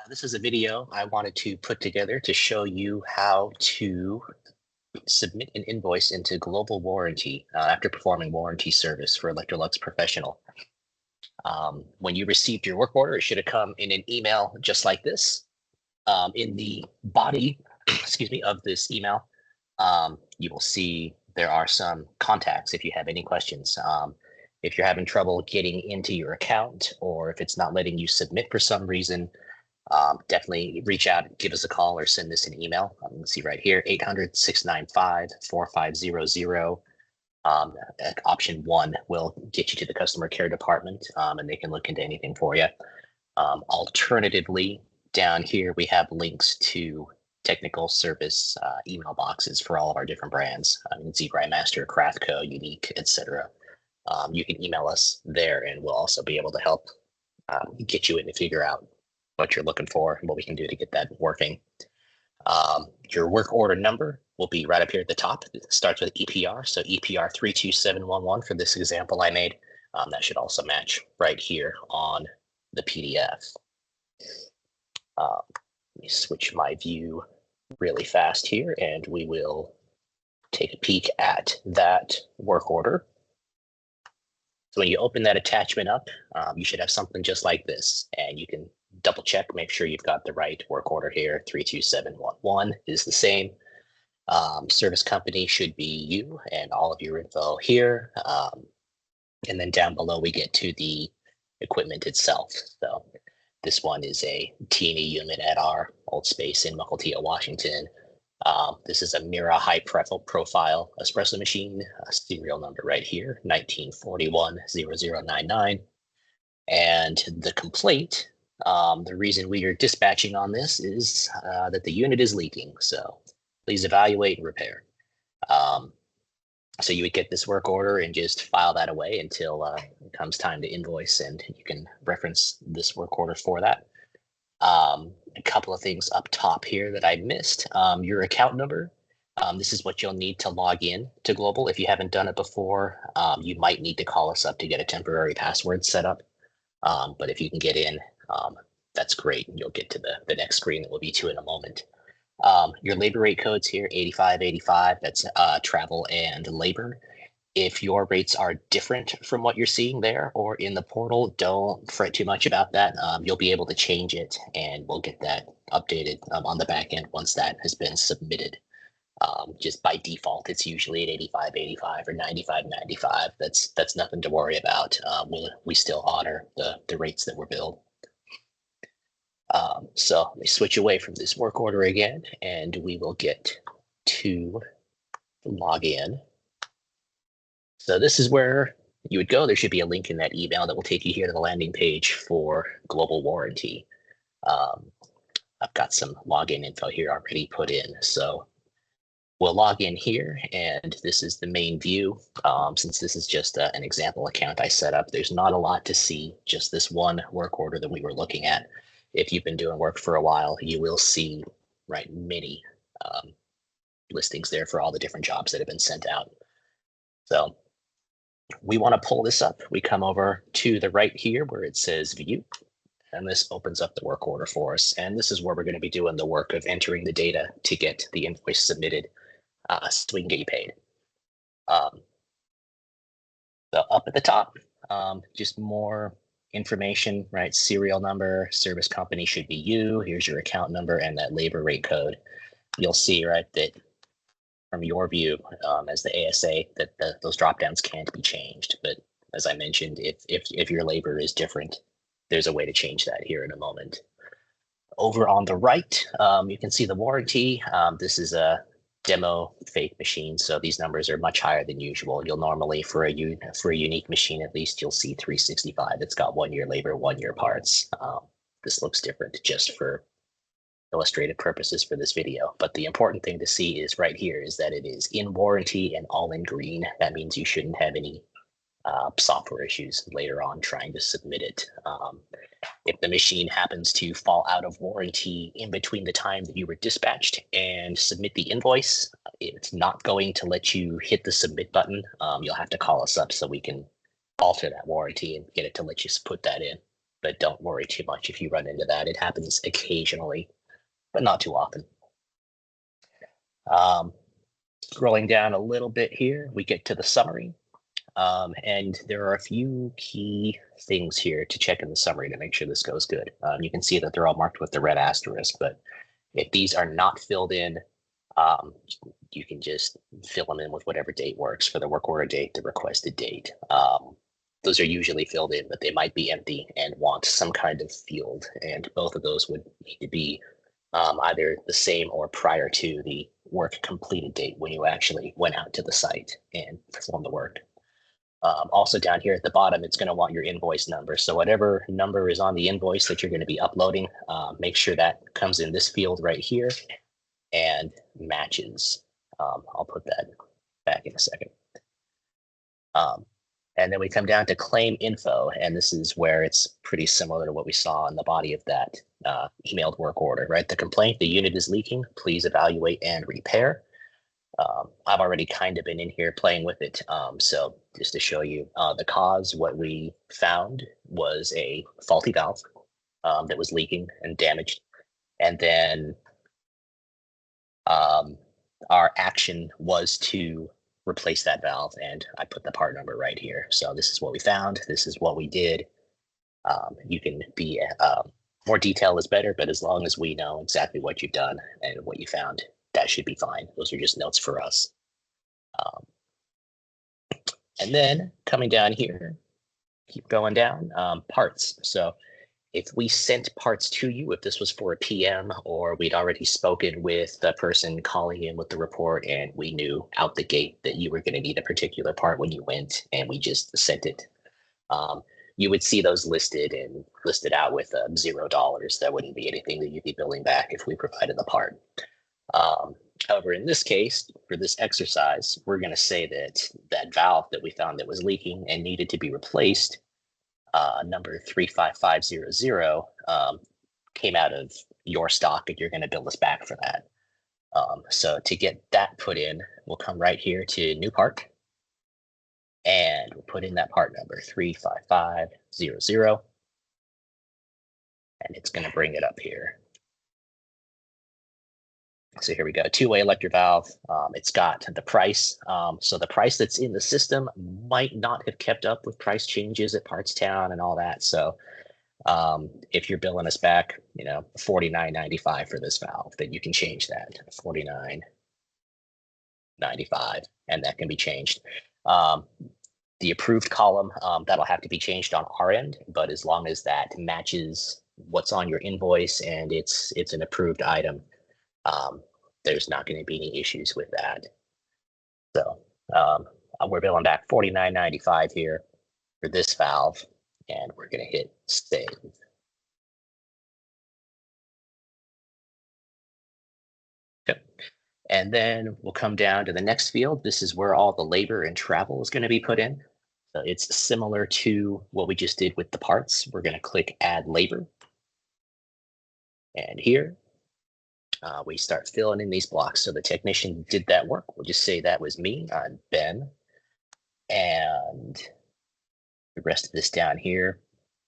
This is a video I wanted to put together to show you how to submit an invoice into global warranty after performing warranty service for Electrolux Professional. When you received your work order, it should have come in an email just like this. In the body, excuse me, of this email, you will see there are some contacts if you have any questions. If you're having trouble getting into your account, or if it's not letting you submit for some reason, definitely reach out, give us a call, or send us an email. You can see right here, 800-695-4500. Option 1 will get you to the customer care department, and they can look into anything for you. Alternatively, down here, we have links to technical service email boxes for all of our different brands. You can see Grandmaster, Craftco, Unique, etc. You can email us there, and we'll also be able to help get you in to figure out what you're looking for and what we can do to get that working. Your work order number will be right up here at the top. It starts with EPR, so EPR 32711 for this example I made. That should also match right here on the PDF. Let me switch my view really fast here, and we will take a peek at that work order. So when you open that attachment up, you should have something just like this, and you can double check, make sure you've got the right work order here. 32711 is the same. Service company should be you and all of your info here. And then down below, we get to the equipment itself. So this one is a T&E unit at our old space in Mukilteo, Washington. This is a Mira high profile espresso machine, serial number right here, 19410099. And the complaint, the reason we are dispatching on this is that the unit is leaking. So please evaluate and repair. So you would get this work order and just file that away until it comes time to invoice, and you can reference this work order for that. A couple of things up top here that I missed. Your account number. This is what you'll need to log in to Global. If you haven't done it before, you might need to call us up to get a temporary password set up. But if you can get in, that's great. You'll get to the next screen that we'll be to in a moment. Your labor rate codes here, 8585, that's travel and labor. If your rates are different from what you're seeing there or in the portal, don't fret too much about that. You'll be able to change it, and we'll get that updated on the back end once that has been submitted. Just by default, it's usually at 8585 or 9595. That's nothing to worry about. We still honor the rates that were billed. So let me switch away from this work order again, and we will get to log in. So this is where you would go. There should be a link in that email that will take you here to the landing page for global warranty. I've got some login info here already put in. So we'll log in here, and this is the main view. Since this is just an example account I set up, there's not a lot to see, just this one work order that we were looking at. If you've been doing work for a while, you will see many listings there for all the different jobs that have been sent out. So we want to pull this up. We come over to the right here where it says view, and this opens up the work order for us. And this is where we're going to be doing the work of entering the data to get the invoice submitted so we can get you paid. So up at the top, just more information, right? Serial number, service company should be you. Here's your account number and that labor rate code. You'll see, right, that from your view as the ASA, that those drop downs can't be changed. But as I mentioned, if your labor is different, there's a way to change that here in a moment. Over on the right, you can see the warranty. This is a demo fake machine, so these numbers are much higher than usual. You'll normally, for a unique machine at least, you'll see 365. It's got 1 year labor, 1 year parts. This looks different just for illustrative purposes for this video, but the important thing to see is right here is that it is in warranty and all in green. That means you shouldn't have any software issues later on trying to submit it. If the machine happens to fall out of warranty in between the time that you were dispatched and submit the invoice, it's not going to let you hit the submit button. You'll have to call us up so we can alter that warranty and get it to let you put that in. but don't worry too much if you run into that. It happens occasionally, but not too often. Scrolling down a little bit here, we get to the summary. And there are a few key things here to check in the summary to make sure this goes good. You can see that they're all marked with the red asterisk, but if these are not filled in, you can just fill them in with whatever date works for the work order date, the requested date. Those are usually filled in, but they might be empty and want some kind of field. And both of those would need to be either the same or prior to the work completed date when you actually went out to the site and performed the work. Also down here at the bottom, it's going to want your invoice number. So whatever number is on the invoice that you're going to be uploading, make sure that comes in this field right here and matches. I'll put that back in a second. And then we come down to claim info, and this is where it's pretty similar to what we saw in the body of that emailed work order, right? The complaint, the unit is leaking, please evaluate and repair. I've already kind of been in here playing with it. So just to show you the cause, what we found was a faulty valve that was leaking and damaged. And then our action was to replace that valve, and I put the part number right here. So this is what we found. This is what we did. You can be more detail is better, but as long as we know exactly what you've done and what you found, that should be fine. Those are just notes for us. And then coming down here, keep going down, parts. So if we sent parts to you, if this was for a PM or we'd already spoken with the person calling in with the report and we knew out the gate that you were going to need a particular part when you went and we just sent it, you would see those listed and listed out with $0. That wouldn't be anything that you'd be billing back if we provided the part. However, in this case, for this exercise, we're going to say that that valve that we found that was leaking and needed to be replaced, number 35500, came out of your stock, and you're going to bill us back for that. So to get that put in, we'll come right here to new part, and we'll put in that part number 35500, and it's going to bring it up here. So here we go, two-way electric valve. It's got the price. So the price that's in the system might not have kept up with price changes at Partstown and all that. So if you're billing us back, $49.95 for this valve, then you can change that to $49.95, and that can be changed. The approved column, that'll have to be changed on our end, but as long as that matches what's on your invoice and it's an approved item, there's not going to be any issues with that. So we're billing back $49.95 here for this valve, and we're going to hit save. Okay. And then we'll come down to the next field. This is where all the labor and travel is going to be put in. So it's similar to what we just did with the parts. We're going to click add labor. And here, we start filling in these blocks. So the technician did that work. We'll just say that was me, I'm Ben. And the rest of this down here,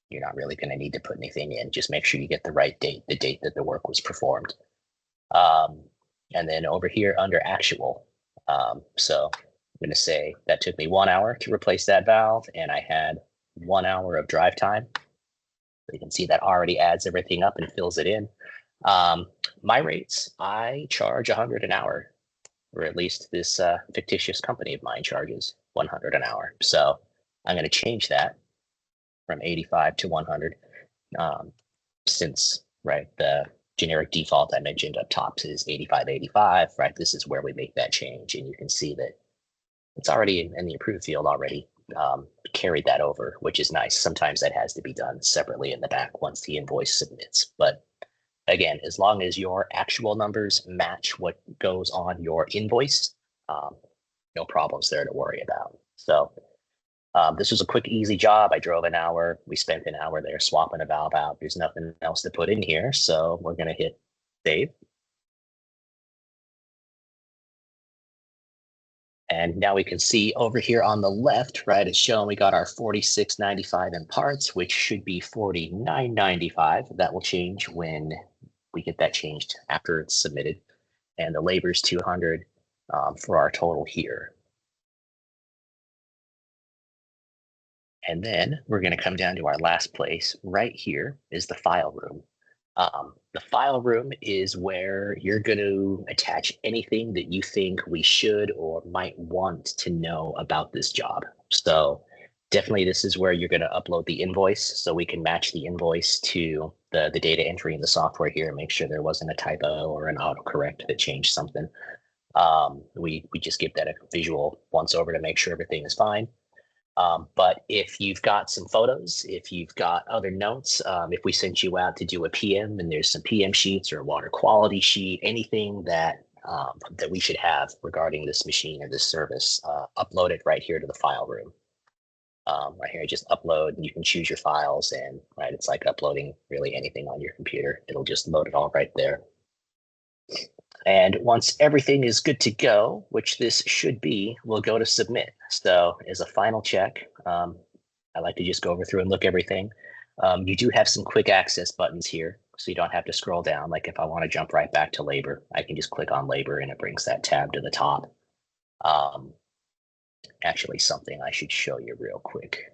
you're not really going to need to put anything in. Just make sure you get the right date, the date that the work was performed. And then over here under actual, so I'm going to say that took me 1 hour to replace that valve, and I had 1 hour of drive time. So you can see that already adds everything up and fills it in. My rates, I charge $100 an hour, or at least this fictitious company of mine charges $100 an hour. So I'm going to change that from 85 to 100, since the generic default I mentioned up top is 85, right? This is where we make that change, and you can see that it's already in the approved field already carried that over, which is nice. Sometimes that has to be done separately in the back once the invoice submits, but again, as long as your actual numbers match what goes on your invoice, no problems there to worry about. So this was a quick, easy job. I drove an hour. We spent an hour there swapping a valve out. There's nothing else to put in here. So we're going to hit save. And now we can see over here on the left, right, it's showing we got our $46.95 in parts, which should be $49.95. That will change when we get that changed after it's submitted. And the labor is $200 for our total here. And then we're going to come down to our last place. Right here is the file room. The file room is where you're going to attach anything that you think we should or might want to know about this job. So definitely this is where you're going to upload the invoice so we can match the invoice to the data entry in the software here and make sure there wasn't a typo or an autocorrect that changed something. We just give that a visual once over to make sure everything is fine. But if you've got some photos, if you've got other notes, if we sent you out to do a PM and there's some PM sheets or a water quality sheet, anything that that we should have regarding this machine or this service, upload it right here to the file room. Right here, just upload, and you can choose your files, and right, it's like uploading really anything on your computer. It'll just load it all right there. And once everything is good to go, which this should be, we'll go to submit. So as a final check, I like to just go over through and look everything. You do have some quick access buttons here, so you don't have to scroll down. Like if I want to jump right back to labor, I can just click on labor and it brings that tab to the top. Actually, something I should show you real quick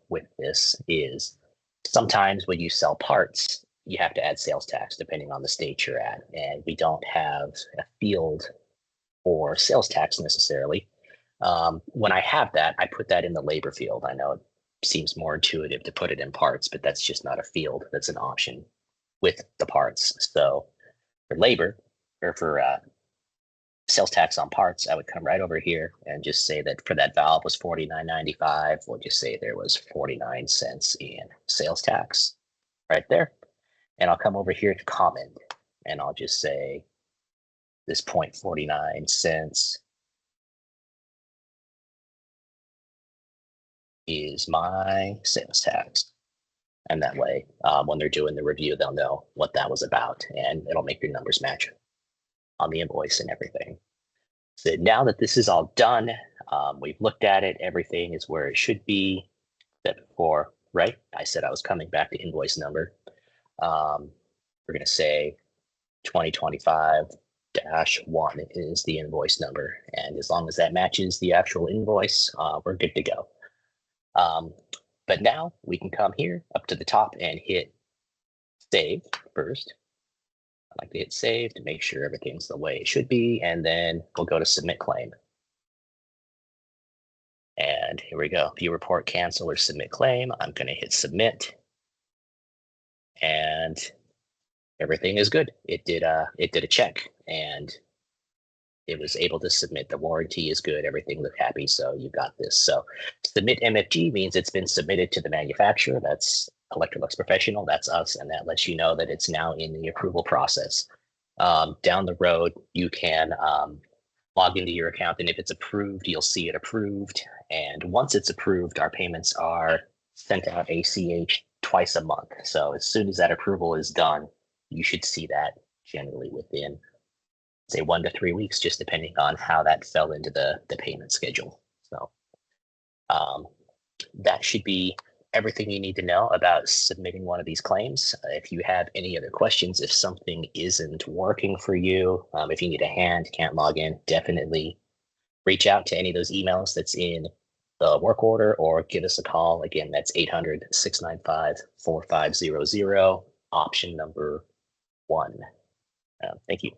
with this is sometimes when you sell parts, you have to add sales tax depending on the state you're at. And we don't have a field for sales tax necessarily. When I have that, I put that in the labor field. I know it seems more intuitive to put it in parts, but that's just not a field. That's an option with the parts. So for labor or for sales tax on parts, I would come right over here and just say that for that valve was $49.95. We'll just say there was 49 cents in sales tax right there. And I'll come over here to comment and I'll just say this 0.49 cents is my sales tax. And that way, when they're doing the review, they'll know what that was about and it'll make your numbers match on the invoice and everything. So now that this is all done, we've looked at it, everything is where it should be. Except for, right? I said I was coming back to invoice number. We're going to say 2025-1 is the invoice number. And as long as that matches the actual invoice, we're good to go. But now we can come here up to the top and hit save first. I like to hit save to make sure everything's the way it should be. And then we'll go to submit claim. And here we go. View report, cancel, or submit claim. I'm going to hit submit. And everything is good. It did a check and it was able to submit. The warranty is good. Everything looked happy. So you got this. So submit MFG means it's been submitted to the manufacturer. That's Electrolux Professional. That's us. And that lets you know that it's now in the approval process. Down the road, you can log into your account. And if it's approved, you'll see it approved. And once it's approved, our payments are sent out ACH twice a month. So as soon as that approval is done, you should see that generally within, say, 1 to 3 weeks, just depending on how that fell into the payment schedule. So that should be everything you need to know about submitting one of these claims. If you have any other questions, if something isn't working for you, if you need a hand, can't log in, definitely reach out to any of those emails that's in the work order or give us a call. Again, that's 800-695-4500, option number 1. Thank you.